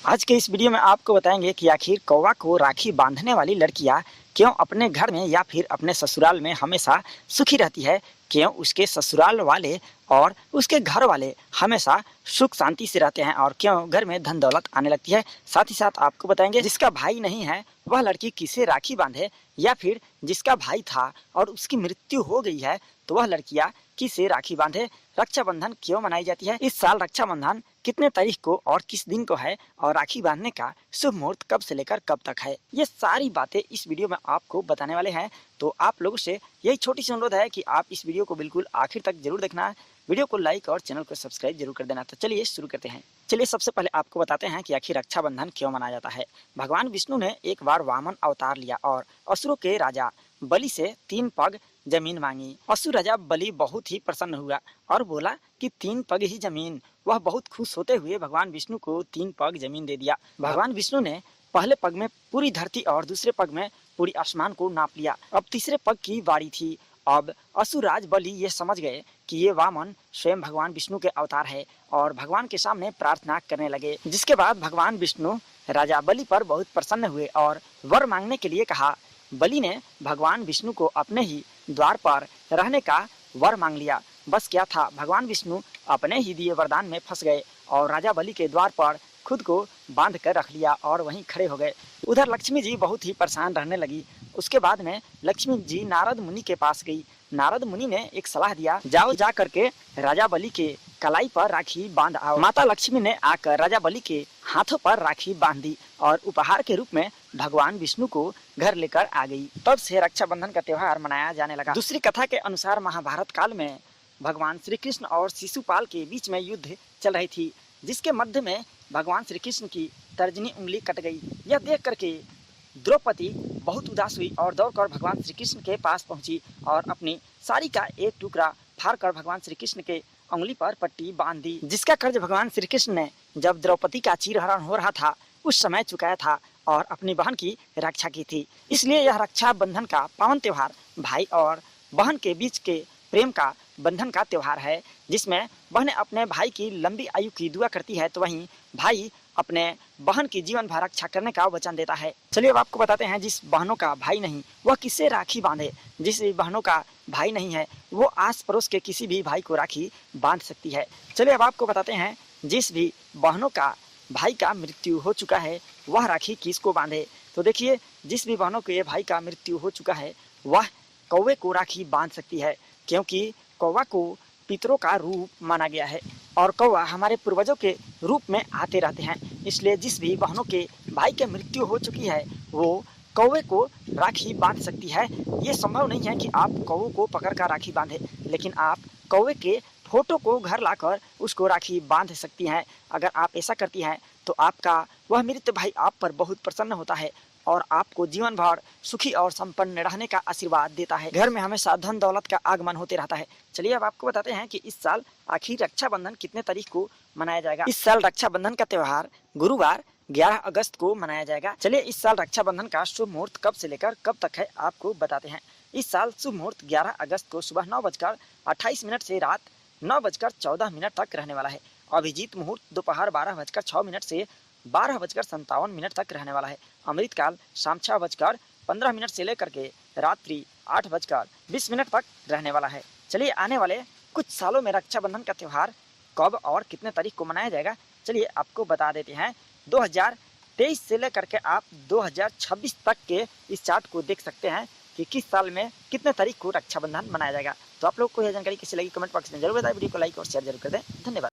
आज के इस वीडियो में आपको बताएंगे कि आखिर कौवा को राखी बांधने वाली लड़कियां क्यों अपने घर में या फिर अपने ससुराल में हमेशा सुखी रहती है, क्यों उसके ससुराल वाले और उसके घर वाले हमेशा सुख शांति से रहते हैं और क्यों घर में धन दौलत आने लगती है। साथ ही साथ आपको बताएंगे जिसका भाई नहीं है वह लड़की किसे राखी बांधे, या फिर जिसका भाई था और उसकी मृत्यु हो गई है तो वह लड़कियां किसे राखी बांधे। रक्षाबंधन क्यों मनाई जाती है, इस साल रक्षाबंधन कितने तारीख को और किस दिन को है, और राखी बांधने का शुभ मुहूर्त कब से लेकर कब तक है, ये सारी बातें इस वीडियो में आपको बताने वाले हैं। तो आप लोगों से यही छोटी सी अनुरोध है कि आप इस वीडियो को बिल्कुल आखिर तक जरूर देखना है, वीडियो को लाइक और चैनल को सब्सक्राइब जरूर कर देना। तो चलिए शुरू करते हैं। चलिए सबसे पहले आपको बताते हैं कि आखिर रक्षाबंधन क्यों मनाया जाता है। भगवान विष्णु ने एक बार वामन अवतार लिया और असुरों के राजा बलि से 3 पग जमीन मांगी। असुर राजा बलि बहुत ही प्रसन्न हुआ और बोला कि 3 पग ही जमीन। वह बहुत खुश होते हुए भगवान विष्णु को 3 पग जमीन दे दिया। भगवान विष्णु ने पहले पग में पूरी धरती और दूसरे पग में पूरी आसमान को नाप लिया। अब तीसरे पग की बारी थी। अब असुरराज बलि ये समझ गए कि ये वामन स्वयं भगवान विष्णु के अवतार है और भगवान के सामने प्रार्थना करने लगे। जिसके बाद भगवान विष्णु राजा बलि पर बहुत प्रसन्न हुए और वर मांगने के लिए कहा। बलि ने भगवान विष्णु को अपने ही द्वार पर रहने का वर मांग लिया। बस क्या था, भगवान विष्णु अपने ही दिए वरदान में फंस गए और राजा बलि के द्वार पर खुद को बांध कर रख लिया और वहीं खड़े हो गए। उधर लक्ष्मी जी बहुत ही परेशान रहने लगी। उसके बाद में लक्ष्मी जी नारद मुनि के पास गई। नारद मुनि ने एक सलाह दिया, जाओ जा करके राजा बलि के कलाई पर राखी बांध आओ। माता लक्ष्मी ने आकर राजा बलि के हाथों पर राखी बांध दी और उपहार के रूप में भगवान विष्णु को घर लेकर आ गई। तब से रक्षाबंधन का त्योहार मनाया जाने लगा। दूसरी कथा के अनुसार महाभारत काल में भगवान श्री कृष्ण और शिशुपाल के बीच में युद्ध चल रही थी, जिसके मध्य में भगवान श्री कृष्ण की तर्जनी उंगली कट गई। यह देख करके द्रौपदी बहुत उदास हुई और दौड़कर भगवान श्री कृष्ण के पास पहुंची और अपनी साड़ी का एक टुकड़ा फाड़कर भगवान श्री कृष्ण के उंगली पर पट्टी बांध दी, जिसका कर्ज भगवान श्री कृष्ण ने जब द्रौपदी का चीरहरण हो रहा था उस समय चुकाया था और अपनी बहन की रक्षा की थी। इसलिए यह रक्षाबंधन का पावन त्योहार भाई और बहन के बीच के प्रेम का बंधन का त्योहार है, जिसमें बहनें अपने भाई की लंबी आयु की दुआ करती है तो वहीं भाई अपने बहन की जीवन भर रक्षा करने का वचन देता है। चलिए अब आपको बताते हैं जिस बहनों का भाई नहीं वह किससे राखी बांधे। जिस बहनों का भाई नहीं है वो आस पड़ोस के किसी भी भाई को राखी बांध सकती है। चलिए अब आपको बताते हैं जिस भी बहनों का भाई का मृत्यु हो चुका है वह राखी किसको बांधे। तो देखिए, जिस भी बहनों के भाई का मृत्यु हो चुका है वह कौवे को राखी बांध सकती है, क्योंकि कौवा को पितरों का रूप माना गया है और कौवा हमारे पूर्वजों के रूप में आते रहते हैं। इसलिए जिस भी बहनों के भाई की मृत्यु हो चुकी है वो कौवे को राखी बांध सकती है। ये संभव नहीं है कि आप कौवे को पकड़ कर राखी बांधे, लेकिन आप कौवे के फोटो को घर लाकर उसको राखी बांध सकती हैं। अगर आप ऐसा करती हैं तो आपका वह मृत भाई आप पर बहुत प्रसन्न होता है और आपको जीवन भर सुखी और संपन्न रहने का आशीर्वाद देता है। घर में हमेशा धन दौलत का आगमन होते रहता है। चलिए अब आपको बताते हैं कि इस साल आखिर रक्षाबंधन कितने तारीख को मनाया जाएगा। इस साल रक्षाबंधन का त्योहार गुरुवार 11 अगस्त को मनाया जाएगा। चलिए इस साल रक्षाबंधन का शुभ मुहूर्त कब से लेकर कब तक है आपको बताते हैं। इस साल शुभ मुहूर्त 11 अगस्त को सुबह 9:28 से रात 9:14 तक रहने वाला है। अभिजीत मुहूर्त दोपहर 12:06 से 12:57 तक रहने वाला है। अमृत काल शाम 6:15 से लेकर के रात्रि 8:20 तक रहने वाला है। चलिए आने वाले कुछ सालों में रक्षाबंधन का त्यौहार कब और कितने तारीख को मनाया जाएगा, चलिए आपको बता देते हैं। 2023 से लेकर के आप 2026 तक के इस चार्ट को देख सकते हैं कि किस साल में कितने तारीख को रक्षाबंधन मनाया जाएगा। तो आप लोग को यह जानकारी कैसी लगी कमेंट बॉक्स में जरूर बताएं। वीडियो को लाइक और शेयर जरूर कर दें। धन्यवाद।